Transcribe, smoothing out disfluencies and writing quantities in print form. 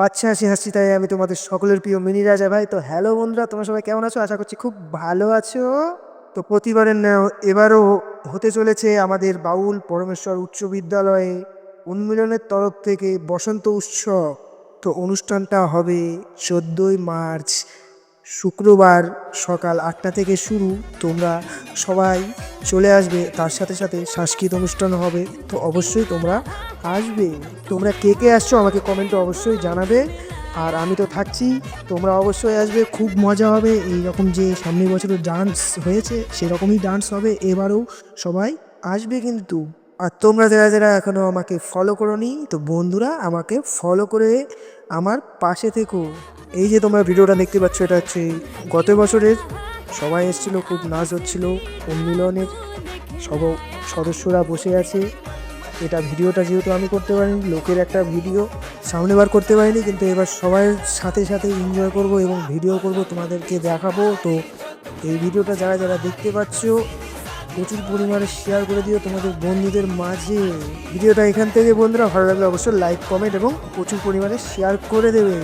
পাচ্ছে হাসি হাসি, তাই আমি তোমাদের সকলের প্রিয় মিনি রাজা ভাই। তো হ্যালো বন্ধুরা, তোমরা সবাই কেমন আছো? আশা করছি খুব ভালো আছো। তো প্রতিবারের ন্যায় এবারও হতে চলেছে আমাদের বাউল পরমেশ্বর উচ্চ বিদ্যালয়ে উন্মিলনের তরফ থেকে বসন্ত উৎসব। তো অনুষ্ঠানটা হবে 14ই মার্চ শুক্রবার সকাল 8টা থেকে শুরু। তোমরা সবাই চলে আসবে, তার সাথে সাথে সাংস্কৃতিক অনুষ্ঠান হবে। তো অবশ্যই তোমরা আসবে। তোমরা কে কে আসছো আমাকে কমেন্টে অবশ্যই জানাবে। আর আমি তো থাকছি, তোমরা অবশ্যই আসবে, খুব মজা হবে। এইরকম যে সামনের বছরও ডান্স হয়েছে সেরকমই ডান্স হবে এবারেও। সবাই আসবে কিন্তু। আর তোমরা যারা যারা এখনও আমাকে ফলো করোনি, তো বন্ধুরা আমাকে ফলো করে আমার পাশে থেকো। এই যে তোমরা ভিডিওটা দেখতে পাচ্ছ, এটা হচ্ছে গত বছরের। সবাই এসেছিলো, খুব নাচ হচ্ছিল উন্মিলনের। সব সদস্যরা বসে আছে। এটা ভিডিওটা যেহেতু আমি করতে পারিনি, লোকের একটা ভিডিও সামনে বার করতে পারিনি, কিন্তু এবার সবাই সাথে সাথে এনজয় করব এবং ভিডিও করব, তোমাদেরকে দেখাবো। তো এই ভিডিওটা যারা যারা দেখতে পাচ্ছ প্রচুর পরিমাণে শেয়ার করে দিও তোমাদের বন্ধুদের মাঝে। ভিডিওটা এখান থেকে বন্ধুরা ভালো লাগলে অবশ্যই লাইক কমেন্ট এবং প্রচুর পরিমাণে শেয়ার করে দেবে।